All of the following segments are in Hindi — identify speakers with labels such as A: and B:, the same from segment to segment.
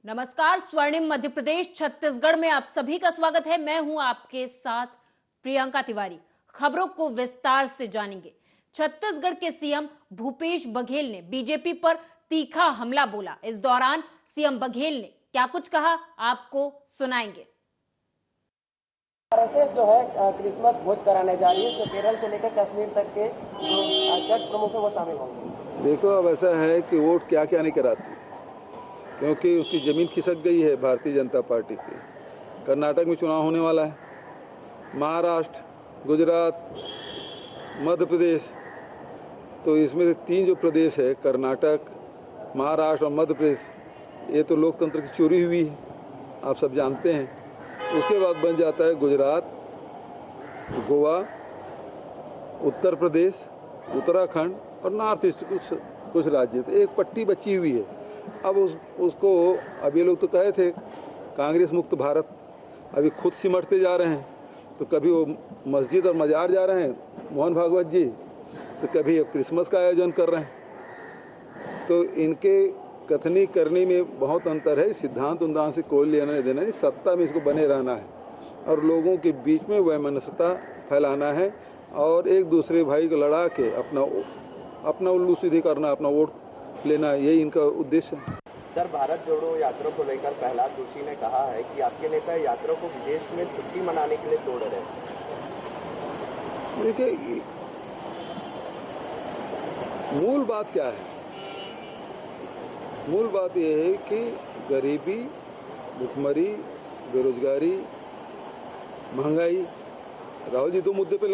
A: नमस्कार। स्वर्णिम मध्य प्रदेश छत्तीसगढ़ में आप सभी का स्वागत है। मैं हूं आपके साथ प्रियंका तिवारी। खबरों को विस्तार से जानेंगे। छत्तीसगढ़ के सीएम भूपेश बघेल ने बीजेपी पर तीखा हमला बोला। इस दौरान सीएम बघेल ने क्या कुछ कहा, आपको सुनाएंगे।
B: आरएसएस जो है क्रिसमस भोज कराने जा रही है, तो केरल से लेकर कश्मीर तक के जो चर्च प्रमुख है वो शामिल होंगे।
C: देखो, अब ऐसा है कि वोट क्या क्या नहीं कराती, क्योंकि उसकी ज़मीन खिसक गई है भारतीय जनता पार्टी की। कर्नाटक में चुनाव होने वाला है, महाराष्ट्र, गुजरात, मध्य प्रदेश, तो इसमें से 3 जो प्रदेश है, कर्नाटक, महाराष्ट्र और मध्य प्रदेश, ये तो लोकतंत्र की चोरी हुई है, आप सब जानते हैं। उसके बाद बन जाता है गुजरात, गोवा, उत्तर प्रदेश, उत्तराखंड और नॉर्थ ईस्ट कुछ राज्य। तो एक पट्टी बची हुई है। अब उसको अब ये लोग तो कहे थे कांग्रेस मुक्त भारत, अभी खुद सिमटते जा रहे हैं। तो कभी वो मस्जिद और मजार जा रहे हैं मोहन भागवत जी, तो कभी अब क्रिसमस का आयोजन कर रहे हैं। तो इनके कथनी करनी में बहुत अंतर है। सिद्धांत उद्धांत से कोई लेना नहीं देना नहीं, सत्ता में इसको बने रहना है और लोगों के बीच में वैमनस्यता फैलाना है और एक दूसरे भाई को लड़ा के अपना उल्लू सीधी करना, अपना वोट लेना, यही इनका उद्देश्य है।
D: सर, भारत जोड़ो यात्रा को लेकर प्रहलाद जोशी ने कहा है कि आपके नेता यात्रा को विदेश में छुट्टी मनाने के लिए तोड़ रहे हैं।
C: देखिए, मूल बात क्या है? मूल बात यह है कि गरीबी, भुखमरी, बेरोजगारी, महंगाई। राहुल जी 2 मुद्दे पे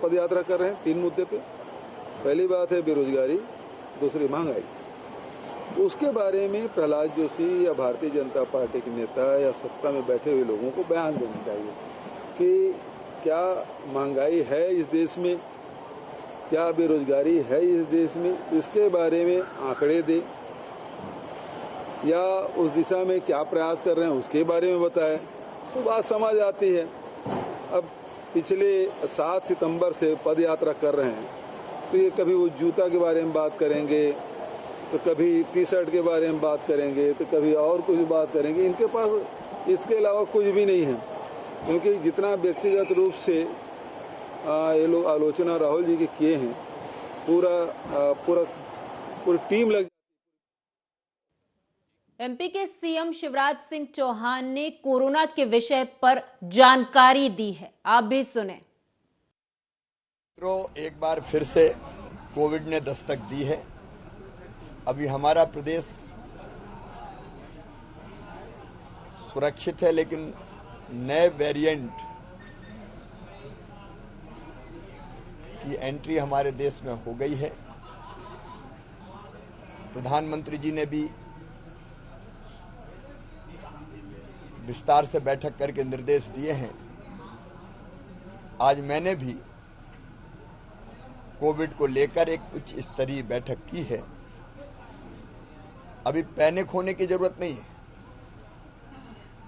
C: पद यात्रा कर रहे हैं, 3 मुद्दे पे। पहली बात है बेरोजगारी, दूसरी महंगाई। उसके बारे में प्रहलाद जोशी या भारतीय जनता पार्टी के नेता या सत्ता में बैठे हुए लोगों को बयान देना चाहिए कि क्या महंगाई है इस देश में, क्या बेरोजगारी है इस देश में, इसके बारे में आंकड़े दे, या उस दिशा में क्या प्रयास कर रहे हैं उसके बारे में बताएं, तो बात समझ आती है। अब पिछले 7 सितंबर से पद यात्रा कर रहे हैं, तो ये कभी वो जूता के बारे में बात करेंगे, तो कभी टी शर्ट के बारे में बात करेंगे, तो कभी और कुछ बात करेंगे। इनके पास इसके अलावा कुछ भी नहीं है, क्योंकि जितना व्यक्तिगत रूप से ये लोग आलोचना राहुल जी के किए हैं, पूरी टीम लग।
A: एमपी के सीएम शिवराज सिंह चौहान ने कोरोना के विषय पर जानकारी दी है, आप भी सुने।
E: तो एक बार फिर से कोविड ने दस्तक दी है। अभी हमारा प्रदेश सुरक्षित है, लेकिन नए वेरिएंट की एंट्री हमारे देश में हो गई है। प्रधानमंत्री जी ने भी विस्तार से बैठक करके निर्देश दिए हैं। आज मैंने भी कोविड को लेकर एक उच्च स्तरीय बैठक की है। अभी पैनिक होने की जरूरत नहीं है,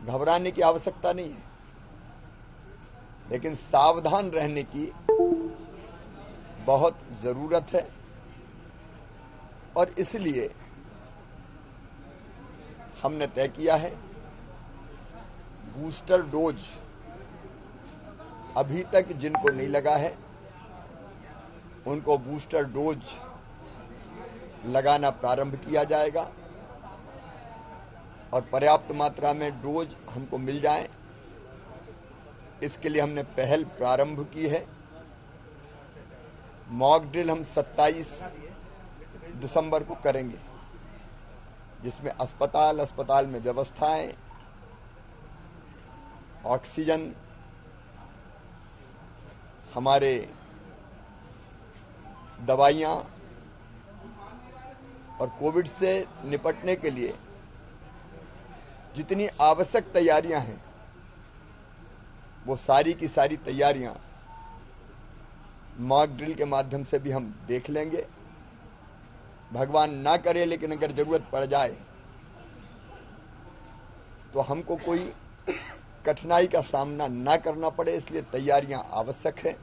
E: घबराने की आवश्यकता नहीं है, लेकिन सावधान रहने की बहुत जरूरत है। और इसलिए हमने तय किया है बूस्टर डोज अभी तक जिनको नहीं लगा है उनको बूस्टर डोज लगाना प्रारंभ किया जाएगा और पर्याप्त मात्रा में डोज हमको मिल जाए, इसके लिए हमने पहल प्रारंभ की है। मॉक ड्रिल हम 27 दिसंबर को करेंगे, जिसमें अस्पताल में व्यवस्थाएं, ऑक्सीजन, हमारे दवाइयां और कोविड से निपटने के लिए जितनी आवश्यक तैयारियां हैं वो सारी की सारी तैयारियां मॉक ड्रिल के माध्यम से भी हम देख लेंगे। भगवान ना करे, लेकिन अगर जरूरत पड़ जाए तो हमको कोई कठिनाई का सामना ना करना पड़े, इसलिए तैयारियां आवश्यक है।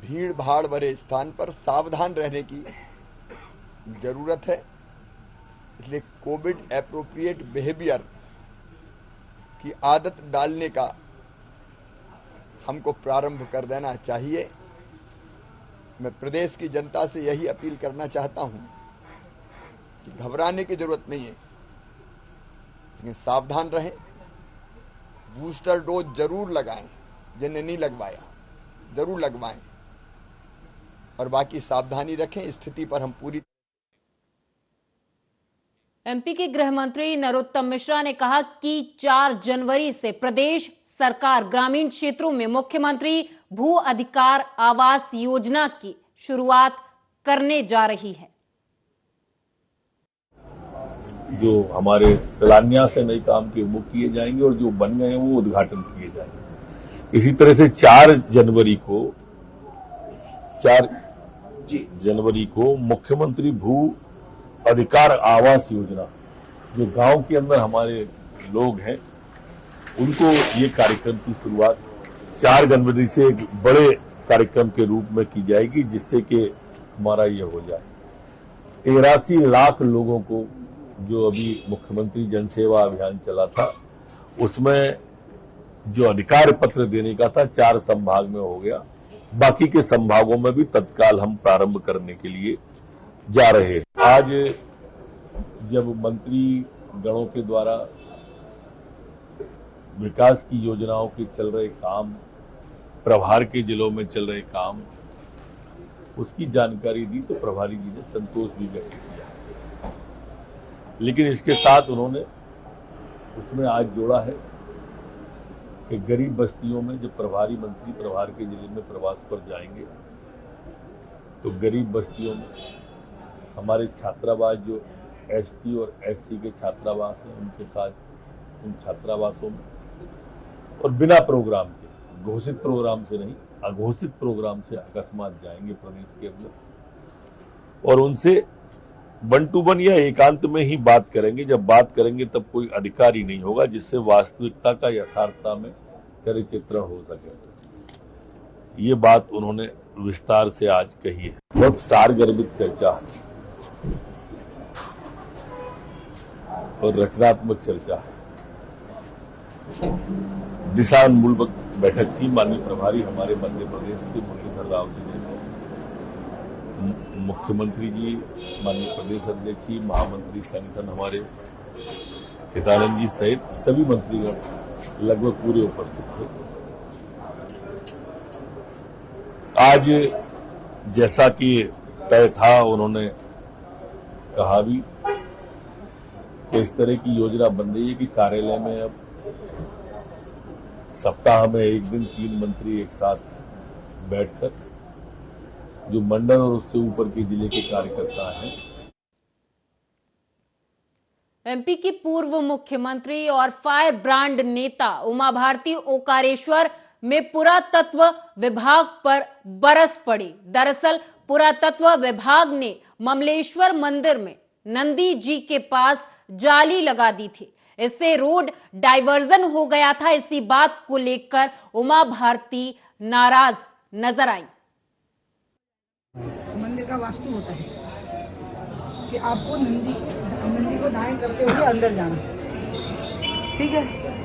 E: भीड़ भाड़ भरे स्थान पर सावधान रहने की जरूरत है। इसलिए कोविड एप्रोप्रिएट बिहेवियर की आदत डालने का हमको प्रारंभ कर देना चाहिए। मैं प्रदेश की जनता से यही अपील करना चाहता हूं कि घबराने की जरूरत नहीं है, लेकिन सावधान रहें, बूस्टर डोज जरूर लगाएं, जिन्हें नहीं लगवाया जरूर लगवाएं, और बाकी सावधानी रखें। स्थिति पर हम पूरी।
A: एमपी के गृह मंत्री नरोत्तम मिश्रा ने कहा कि 4 जनवरी से प्रदेश सरकार ग्रामीण क्षेत्रों में मुख्यमंत्री भू अधिकार आवास योजना की शुरुआत करने जा रही है।
F: जो हमारे शिलान्यास नए काम के वो किए जाएंगे और जो बन गए हैं वो उद्घाटन किए जाएंगे। इसी तरह से 4 जनवरी को मुख्यमंत्री भू अधिकार आवास योजना, जो गांव के अंदर हमारे लोग हैं उनको ये कार्यक्रम की शुरुआत 4 जनवरी से एक बड़े कार्यक्रम के रूप में की जाएगी, जिससे कि हमारा ये हो जाए 83 लाख लोगों को, जो अभी मुख्यमंत्री जनसेवा अभियान चला था उसमें जो अधिकार पत्र देने का था 4 संभाग में हो गया, बाकी के संभागों में भी तत्काल हम प्रारंभ करने के लिए जा रहे हैं। आज जब मंत्री गणों के द्वारा विकास की योजनाओं के चल रहे काम, प्रभार के जिलों में चल रहे काम, उसकी जानकारी दी तो प्रभारी जी ने संतोष भी व्यक्त किया, लेकिन इसके साथ उन्होंने उसमें आज जोड़ा है कि गरीब बस्तियों में जब प्रभारी मंत्री प्रभार के जिले में प्रवास पर जाएंगे तो गरीब बस्तियों में हमारे छात्रावास, जो एसटी और एससी के छात्रावास हैं, उनके साथ उन छात्रावासों में और बिना प्रोग्राम के, घोषित प्रोग्राम से नहीं, अघोषित प्रोग्राम से अकस्मात जाएंगे प्रदेश के अंदर और उनसे 1 to 1 या एकांत में ही बात करेंगे। जब बात करेंगे तब कोई अधिकारी नहीं होगा, जिससे वास्तविकता का यथार्थता में चरित्र हो सके। ये बात उन्होंने विस्तार से आज कही है। बहुत सारगर्भित चर्चा और रचनात्मक चर्चा, दिशान्मूलक बैठक थी। माननीय प्रभारी हमारे मध्य प्रदेश के मुरलीधर राव जी ने, मुख्यमंत्री जी, माननीय प्रदेश अध्यक्ष जी, महामंत्री संगठन हमारे हितानंद जी सहित सभी मंत्रीगण लगभग पूरे उपस्थित थे। आज जैसा कि तय था, उन्होंने कहा भी कि इस तरह की योजना बन रही है कि कार्यालय में अब सप्ताह में एक दिन 3 मंत्री एक साथ बैठकर जो मंडल और उससे ऊपर के जिले के कार्यकर्ता हैं।
A: एमपी की पूर्व मुख्यमंत्री और फायर ब्रांड नेता उमा भारती ओकारेश्वर में पुरातत्व विभाग पर बरस पड़ी। दरअसल पुरातत्व विभाग ने ममलेश्वर मंदिर में नंदी जी के पास जाली लगा दी थी, इससे रोड डाइवर्जन हो गया था। इसी बात को लेकर उमा भारती नाराज नजर आई।
G: मंदिर का वास्तु होता है कि आपको नंदी को दाएं करते हुए अंदर जाना, ठीक है।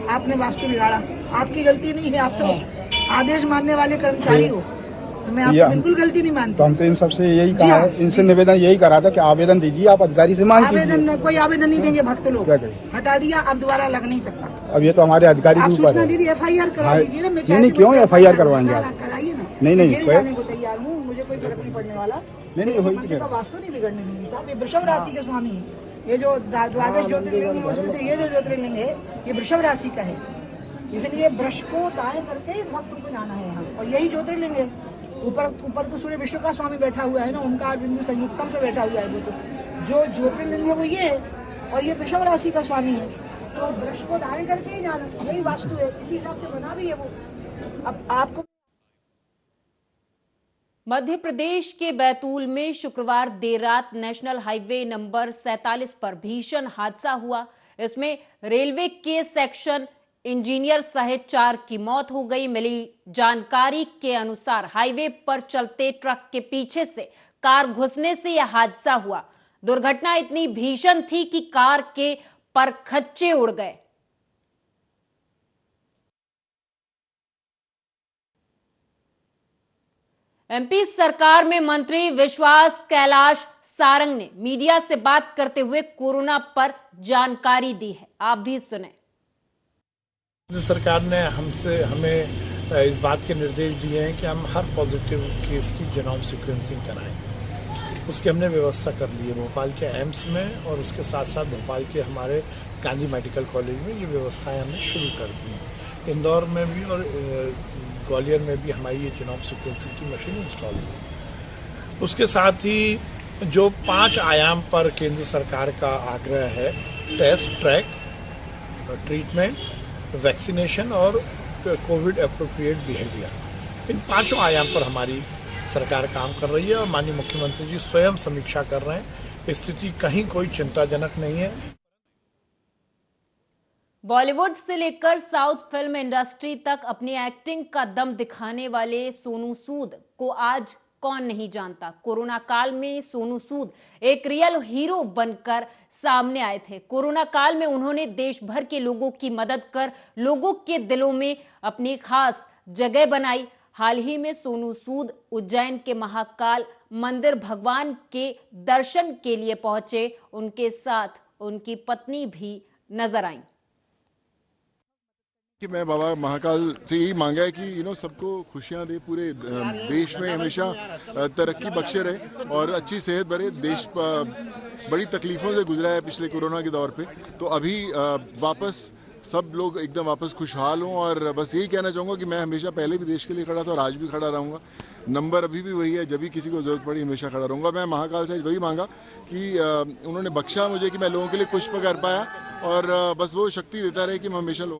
G: आपने वास्तु बिगाड़ा, आपकी गलती नहीं है, आप तो आदेश मानने वाले कर्मचारी हो, तो मैं आपकी बिल्कुल गलती नहीं मानती।
H: तो हम तो इन सबसे यही कहा है, इनसे निवेदन यही करा था कि आवेदन दीजिए, आप अधिकारी से मांग कीजिए।
G: आवेदन कोई आवेदन नहीं देंगे, भक्त लोग हटा दिया, अब दोबारा लग नहीं सकता।
H: अब ये तो हमारे अधिकारी
G: आप
H: के ऊपर है।
G: सूचना दीदी FIR करा दीजिए ना।
H: नहीं, क्यों FIR करवाएंगे आप?
G: कराइए ना।
H: नहीं,
G: जेल जाने को तैयार हूँ, मुझे कोई फर्क नहीं पड़ने वाला। मंदिर का वास्तु नहीं बिगड़ने देंगे साहब। ये वृषभ राशि के स्वामी है, ये जो 12 ज्योतिर्लिंग है उसमें से ये जो ज्योतिर्लिंग है ये वृषभ राशि का है, इसलिए वृष को दाएं करके भक्त को जाना है यहाँ, और यही ज्योतिर्लिंग है। ऊपर तो सूर्य विश्व का स्वामी बैठा हुआ है ना, ओमकार बिंदु संयुक्तम पे बैठा हुआ है। वो तो जो ज्योतिर्लिंग है वो ये है, और ये वृषभ राशि का स्वामी है, तो वृष को दाएं करके ही जाना, यही वास्तु है, इसी हिसाब से बना भी है वो। अब आपको
A: मध्य प्रदेश के बैतूल में शुक्रवार देर रात नेशनल हाईवे नंबर 47 पर भीषण हादसा हुआ। इसमें रेलवे के सेक्शन इंजीनियर सहित 4 की मौत हो गई। मिली जानकारी के अनुसार हाईवे पर चलते ट्रक के पीछे से कार घुसने से यह हादसा हुआ। दुर्घटना इतनी भीषण थी कि कार के परखच्चे उड़ गए। एमपी सरकार में मंत्री विश्वास कैलाश सारंग ने मीडिया से बात करते हुए कोरोना पर जानकारी दी है। आप भी सुने।
I: सरकार ने हमें इस बात के निर्देश दिए हैं कि हम हर पॉजिटिव केस की जीनोम सीक्वेंसिंग कराएं। उसकी हमने व्यवस्था कर ली है भोपाल के एम्स में, और उसके साथ साथ भोपाल के हमारे गांधी मेडिकल कॉलेज में ये व्यवस्थाएं हमने शुरू कर दी हैं। इंदौर में भी और ग्वालियर में भी हमारी ये जीनोम सीक्वेंसिंग की मशीन इंस्टॉल हुई। उसके साथ ही जो 5 आयाम पर केंद्र सरकार का आग्रह है, टेस्ट, ट्रैक, ट्रीटमेंट, वैक्सीनेशन और कोविड एप्रोप्रिएट बिहेवियर, इन 5 आयाम पर हमारी सरकार काम कर रही है और माननीय मुख्यमंत्री जी स्वयं समीक्षा कर रहे हैं। स्थिति कहीं कोई चिंताजनक नहीं है।
A: बॉलीवुड से लेकर साउथ फिल्म इंडस्ट्री तक अपनी एक्टिंग का दम दिखाने वाले सोनू सूद को आज कौन नहीं जानता। कोरोना काल में सोनू सूद एक रियल हीरो बनकर सामने आए थे। कोरोना काल में उन्होंने देश भर के लोगों की मदद कर लोगों के दिलों में अपनी खास जगह बनाई। हाल ही में सोनू सूद उज्जैन के महाकाल मंदिर भगवान के दर्शन के लिए पहुंचे। उनके साथ उनकी पत्नी भी नजर आईं।
J: कि मैं बाबा महाकाल से यही मांगा है कि सबको खुशियां दे, पूरे देश में हमेशा तरक्की बख्शे रहे और अच्छी सेहत भरे। देश बड़ी तकलीफों से गुजरा है पिछले कोरोना के दौर पे, तो अभी वापस सब लोग एकदम वापस खुशहाल हों। और बस यही कहना चाहूँगा कि मैं हमेशा पहले भी देश के लिए खड़ा था और आज भी खड़ा रहूँगा। नंबर अभी भी वही है, जब भी किसी को ज़रूरत पड़ी हमेशा खड़ा रहूँगा। मैं महाकाल से वही मांगा कि उन्होंने बख्शा मुझे कि मैं लोगों के लिए कुछ कर पाया, और बस वो शक्ति देता रहे कि मैं हमेशा लोग।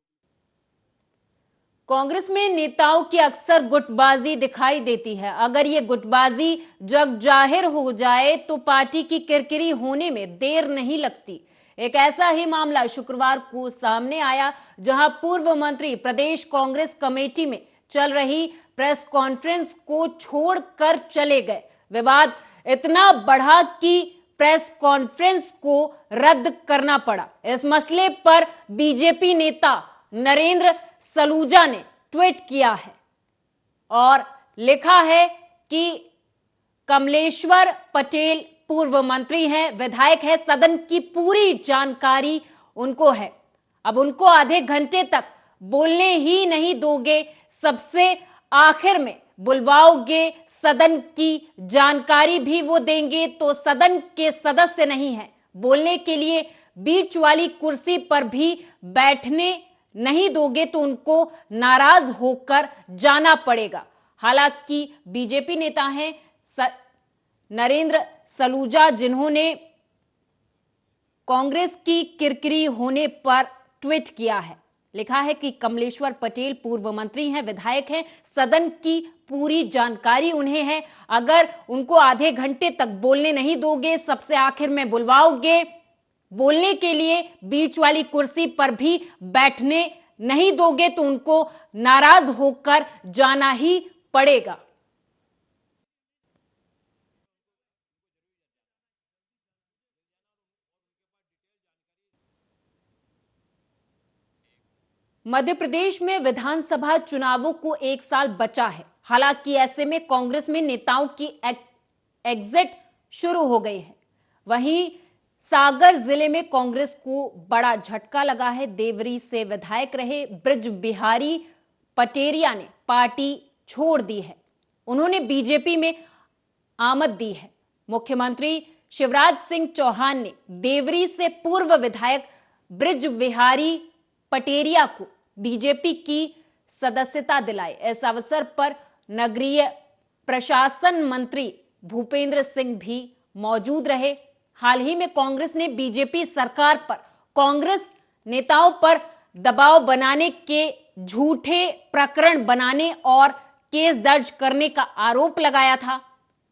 A: कांग्रेस में नेताओं की अक्सर गुटबाजी दिखाई देती है। अगर ये गुटबाजी जग जाहिर हो जाए तो पार्टी की किरकिरी होने में देर नहीं लगती। एक ऐसा ही मामला शुक्रवार को सामने आया, जहां पूर्व मंत्री प्रदेश कांग्रेस कमेटी में चल रही प्रेस कॉन्फ्रेंस को छोड़कर चले गए। विवाद इतना बढ़ा कि प्रेस कॉन्फ्रेंस को रद्द करना पड़ा। इस मसले पर बीजेपी नेता नरेंद्र सलूजा ने ट्वीट किया है और लिखा है कि कमलेश्वर पटेल पूर्व मंत्री हैं, विधायक है, सदन की पूरी जानकारी उनको है। अब उनको आधे घंटे तक बोलने ही नहीं दोगे, सबसे आखिर में बुलवाओगे, सदन की जानकारी भी वो देंगे तो सदन के सदस्य नहीं है, बोलने के लिए बीच वाली कुर्सी पर भी बैठने नहीं दोगे तो उनको नाराज होकर जाना पड़ेगा। हालांकि बीजेपी नेता हैं नरेंद्र सलूजा, जिन्होंने कांग्रेस की किरकिरी होने पर ट्वीट किया है। लिखा है कि कमलेश्वर पटेल पूर्व मंत्री हैं, विधायक हैं, सदन की पूरी जानकारी उन्हें है। अगर उनको आधे घंटे तक बोलने नहीं दोगे, सबसे आखिर में बुलवाओगे, बोलने के लिए बीच वाली कुर्सी पर भी बैठने नहीं दोगे तो उनको नाराज होकर जाना ही पड़ेगा। मध्य प्रदेश में विधानसभा चुनावों को 1 साल बचा है। हालांकि ऐसे में कांग्रेस में नेताओं की एग्जिट शुरू हो गई है। वहीं सागर जिले में कांग्रेस को बड़ा झटका लगा है। देवरी से विधायक रहे ब्रिज बिहारी पटेरिया ने पार्टी छोड़ दी है। उन्होंने बीजेपी में आमद दी है। मुख्यमंत्री शिवराज सिंह चौहान ने देवरी से पूर्व विधायक ब्रिज बिहारी पटेरिया को बीजेपी की सदस्यता दिलाई। इस अवसर पर नगरीय प्रशासन मंत्री भूपेंद्र सिंह भी मौजूद रहे। हाल ही में कांग्रेस ने बीजेपी सरकार पर कांग्रेस नेताओं पर दबाव बनाने के झूठे प्रकरण बनाने और केस दर्ज करने का आरोप लगाया था।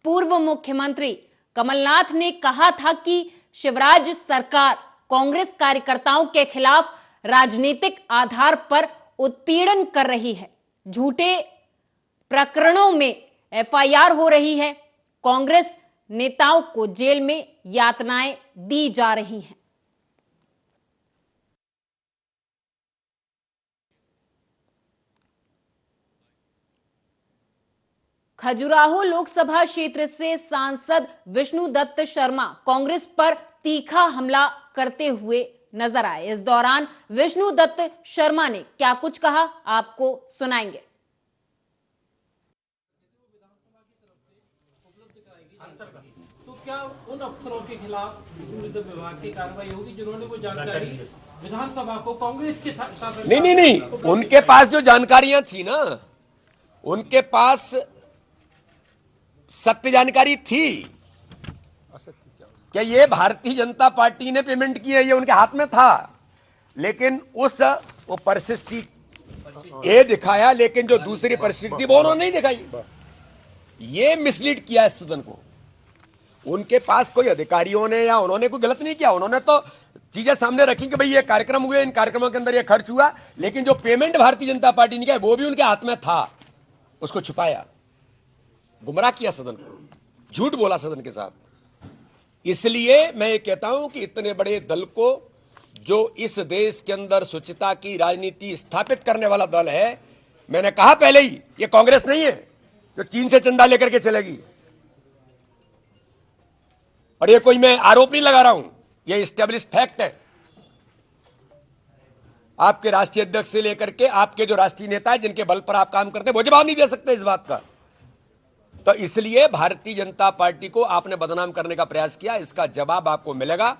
A: पूर्व मुख्यमंत्री कमलनाथ ने कहा था कि शिवराज सरकार कांग्रेस कार्यकर्ताओं के खिलाफ राजनीतिक आधार पर उत्पीड़न कर रही है, झूठे प्रकरणों में एफआईआर हो रही है। कांग्रेस नेताओं को जेल में यातनाएं दी जा रही हैं। खजुराहो लोकसभा क्षेत्र से सांसद विष्णुदत्त शर्मा कांग्रेस पर तीखा हमला करते हुए नजर आए। इस दौरान विष्णुदत्त शर्मा ने क्या कुछ कहा, आपको सुनाएंगे।
K: तो क्या उन अफसरों के खिलाफ विभाग की कार्रवाई होगी जिन्होंने वो जानकारी विधानसभा को कांग्रेस के साथ?
L: नहीं, उनके पास जो जानकारियां थी ना, उनके पास सत्य जानकारी थी। क्या ये भारतीय जनता पार्टी ने पेमेंट की है, ये उनके हाथ में था, लेकिन वो परिशिष्टि ये दिखाया, लेकिन जो दूसरी परिशिष्टि वो उन्होंने नहीं दिखाई। ये मिसलीड किया है सदन को। उनके पास कोई अधिकारियों ने या उन्होंने कोई गलत नहीं किया, उन्होंने तो चीजें सामने रखी कि भाई ये कार्यक्रम हुए, इन कार्यक्रमों के अंदर ये खर्च हुआ, लेकिन जो पेमेंट भारतीय जनता पार्टी ने किया वो भी उनके हाथ में था, उसको छुपाया, गुमराह किया सदन को, झूठ बोला सदन के साथ। इसलिए मैं ये कहता हूं कि इतने बड़े दल को, जो इस देश के अंदर शुचिता की राजनीति स्थापित करने वाला दल है, मैंने कहा पहले ही, ये कांग्रेस नहीं है जो चीन से चंदा लेकर के चलेगी। और ये कोई मैं आरोप नहीं लगा रहा हूं, ये एस्टेब्लिश्ड फैक्ट है। आपके राष्ट्रीय अध्यक्ष से लेकर के आपके जो राष्ट्रीय नेता है, जिनके बल पर आप काम करते हैं, वो जवाब नहीं दे सकते इस बात का। तो इसलिए भारतीय जनता पार्टी को आपने बदनाम करने का प्रयास किया, इसका जवाब आपको मिलेगा।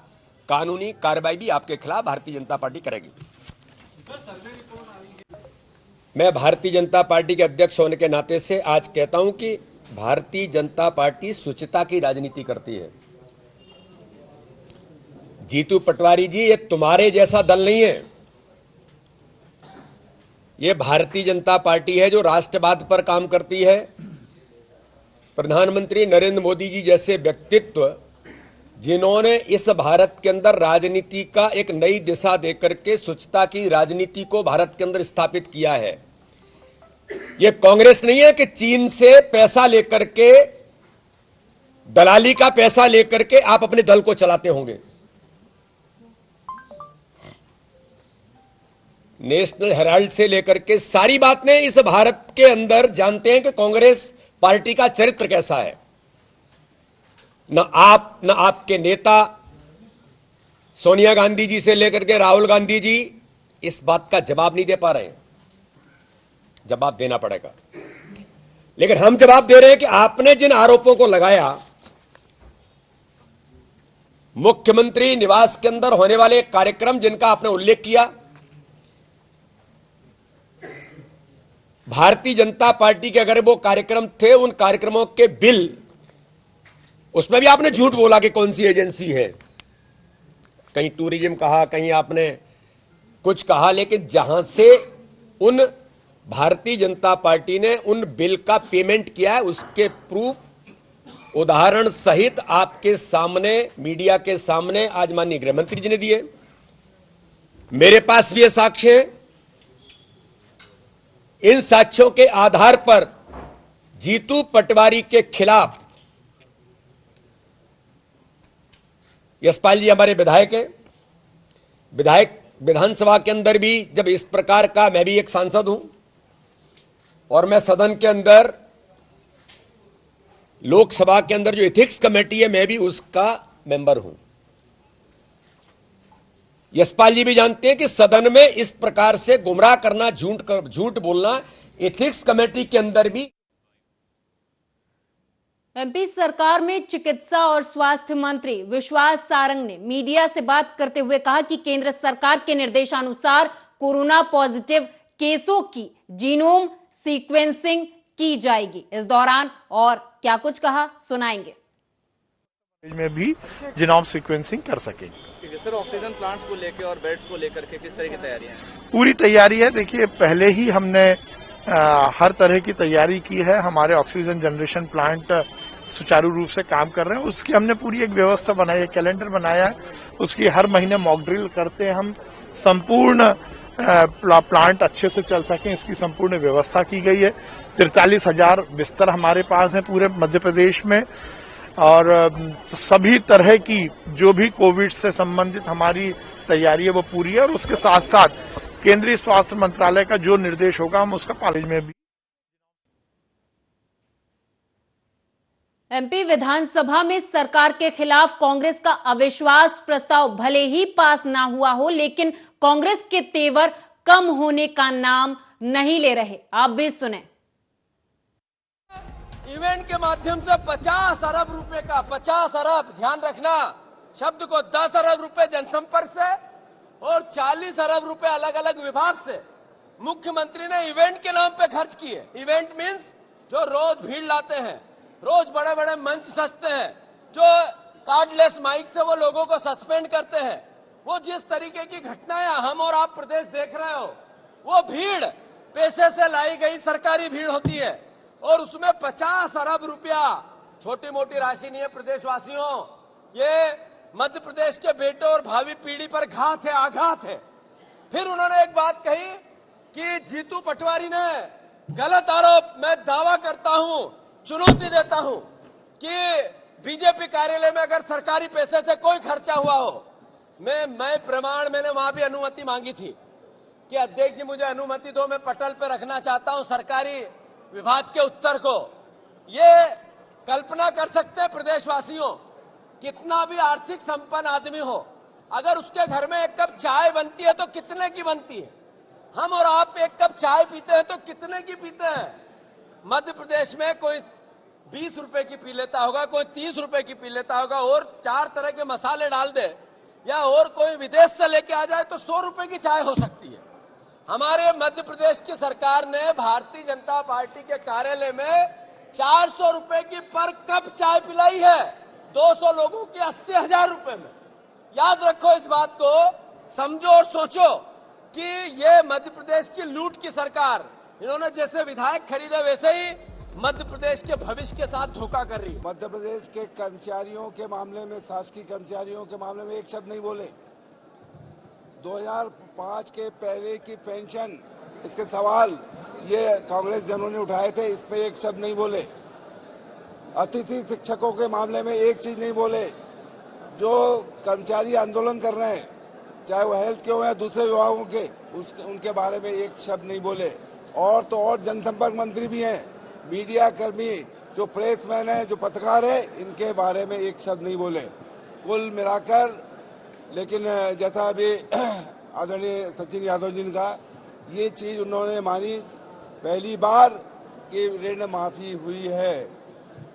L: कानूनी कार्रवाई भी आपके खिलाफ भारतीय जनता पार्टी करेगी। मैं भारतीय जनता पार्टी के अध्यक्ष होने के नाते से आज कहता हूं कि भारतीय जनता पार्टी शुचिता की राजनीति करती है। जीतू पटवारी जी, ये तुम्हारे जैसा दल नहीं है। ये भारतीय जनता पार्टी है जो राष्ट्रवाद पर काम करती है। प्रधानमंत्री नरेंद्र मोदी जी जैसे व्यक्तित्व, जिन्होंने इस भारत के अंदर राजनीति का एक नई दिशा देकर के स्वच्छता की राजनीति को भारत के अंदर स्थापित किया है। ये कांग्रेस नहीं है कि चीन से पैसा लेकर के, दलाली का पैसा लेकर के आप अपने दल को चलाते होंगे। नेशनल हेराल्ड से लेकर के सारी बातें इस भारत के अंदर जानते हैं कि कांग्रेस पार्टी का चरित्र कैसा है। न आप, न आपके नेता सोनिया गांधी जी से लेकर के राहुल गांधी जी इस बात का जवाब नहीं दे पा रहे हैं। जवाब देना पड़ेगा। लेकिन हम जवाब दे रहे हैं कि आपने जिन आरोपों को लगाया, मुख्यमंत्री निवास के अंदर होने वाले कार्यक्रम जिनका आपने उल्लेख किया, भारतीय जनता पार्टी के अगर वो कार्यक्रम थे, उन कार्यक्रमों के बिल, उसमें भी आपने झूठ बोला कि कौन सी एजेंसी है। कहीं टूरिज्म कहा, कहीं आपने कुछ कहा, लेकिन जहां से उन भारतीय जनता पार्टी ने उन बिल का पेमेंट किया है, उसके प्रूफ उदाहरण सहित आपके सामने, मीडिया के सामने आज माननीय गृह मंत्री जी ने दिए। मेरे पास भी ये साक्ष्य है। इन साक्ष्यों के आधार पर जीतू पटवारी के खिलाफ, यशपाल जी हमारे विधायक है, विधायक विधानसभा के अंदर भी जब इस प्रकार का, मैं भी एक सांसद हूं और मैं सदन के अंदर, लोकसभा के अंदर जो एथिक्स कमेटी है, मैं भी उसका मेंबर हूं। यशपाल जी भी जानते हैं कि सदन में इस प्रकार से गुमराह करना, झूठ बोलना, एथिक्स कमेटी के अंदर भी।
A: एमपी सरकार में चिकित्सा और स्वास्थ्य मंत्री विश्वास सारंग ने मीडिया से बात करते हुए कहा कि केंद्र सरकार के निर्देशानुसार कोरोना पॉजिटिव केसों की जीनोम सीक्वेंसिंग की जाएगी। इस दौरान और क्या कुछ कहा, सुनाएंगे।
I: में भी जीनोम सीक्वेंसिंग कर सकेंगे।
D: सर, ऑक्सीजन प्लांट्स को लेकर और बेड्स को लेकर के किस तरह की तैयारियां हैं?
I: पूरी तैयारी है। देखिए, पहले ही हमने हर तरह की तैयारी की है। हमारे ऑक्सीजन जनरेशन प्लांट सुचारू रूप से काम कर रहे हैं। उसकी हमने पूरी एक व्यवस्था बनाई है, कैलेंडर बनाया है। उसकी हर महीने मॉक ड्रिल करते हैं हम। संपूर्ण प्लांट अच्छे से चल सकें, इसकी संपूर्ण व्यवस्था की गई है। 43,000 बिस्तर हमारे पास हैं पूरे मध्य प्रदेश में। और सभी तरह की जो भी कोविड से संबंधित हमारी तैयारी है वो पूरी है और उसके साथ साथ केंद्रीय स्वास्थ्य मंत्रालय का जो निर्देश होगा हम उसका पालन में भी।
A: एमपी विधानसभा में सरकार के खिलाफ कांग्रेस का अविश्वास प्रस्ताव भले ही पास ना हुआ हो, लेकिन कांग्रेस के तेवर कम होने का नाम नहीं ले रहे। आप भी सुने।
L: इवेंट के माध्यम से 50 अरब रुपए का 50 अरब, ध्यान रखना शब्द को, 10 अरब रुपए जनसंपर्क से और 40 अरब रुपए अलग अलग विभाग से मुख्यमंत्री ने इवेंट के नाम पे खर्च किए। इवेंट मींस जो रोज भीड़ लाते हैं, रोज बड़े बड़े मंच सजते हैं, जो कार्डलेस माइक से वो लोगों को सस्पेंड करते हैं, वो जिस तरीके की घटनाएं हम और आप प्रदेश देख रहे हो, वो भीड़ पैसे से लाई गई सरकारी भीड़ होती है और उसमें 50 अरब रुपया छोटी मोटी राशि नहीं है। प्रदेशवासियों, ये मध्य प्रदेश के बेटे और भावी पीढ़ी पर घात है, आघात है। फिर उन्होंने एक बात कही कि जीतू पटवारी ने गलत आरोप, मैं दावा करता हूं, चुनौती देता हूं कि बीजेपी कार्यालय में अगर सरकारी पैसे से कोई खर्चा हुआ हो, मैं प्रमाण, मैंने वहां भी अनुमति मांगी थी कि अध्यक्ष जी मुझे अनुमति दो, मैं पटल पे रखना चाहता हूं सरकारी विभाग के उत्तर को। ये कल्पना कर सकते हैं प्रदेशवासियों, कितना भी आर्थिक संपन्न आदमी हो, अगर उसके घर में एक कप चाय बनती है तो कितने की बनती है? हम और आप एक कप चाय पीते हैं तो कितने की पीते हैं? मध्य प्रदेश में कोई 20 रुपए की पी लेता होगा, कोई 30 रुपए की पी लेता होगा, और 4 तरह के मसाले डाल दे या और कोई विदेश से लेके आ जाए तो 100 रुपए की चाय हो सकती है। हमारे मध्य प्रदेश की सरकार ने भारतीय जनता पार्टी के कार्यालय में 400 रुपए की पर कप चाय पिलाई है, 200 लोगों की 80,000 रुपए में। याद रखो इस बात को, समझो और सोचो कि ये मध्य प्रदेश की लूट की सरकार, इन्होंने जैसे विधायक खरीदे वैसे ही मध्य प्रदेश के भविष्य के साथ धोखा कर रही है।
M: मध्य प्रदेश के कर्मचारियों के मामले में, शासकीय कर्मचारियों के मामले में एक शब्द नहीं बोले। 2005 के पहले की पेंशन, इसके सवाल ये कांग्रेस जनों ने उठाए थे, इस पे एक शब्द नहीं बोले। अतिथि शिक्षकों के मामले में एक चीज नहीं बोले। जो कर्मचारी आंदोलन कर रहे हैं, चाहे वो हेल्थ के हो या दूसरे विभागों के, उनके बारे में एक शब्द नहीं बोले। और तो और जनसंपर्क मंत्री भी हैं, मीडिया कर्मी, जो प्रेसमैन है, जो पत्रकार है, इनके बारे में एक शब्द नहीं बोले। कुल मिलाकर, लेकिन जैसा अभी आदरणीय सचिन यादव जी ने कहा, ये चीज उन्होंने मानी पहली बार कि ऋण माफी हुई है।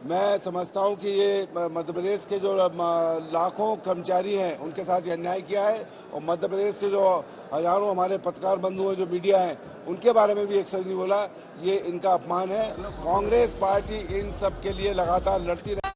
M: मैं समझता हूं कि ये मध्य प्रदेश के जो लाखों कर्मचारी हैं, उनके साथ ये अन्याय किया है, और मध्य प्रदेश के जो हजारों हमारे पत्रकार बंधु हैं, जो मीडिया हैं, उनके बारे में भी एक शब्द नहीं बोला। ये इनका अपमान है। कांग्रेस पार्टी इन सब के लिए लगातार लड़ती रही।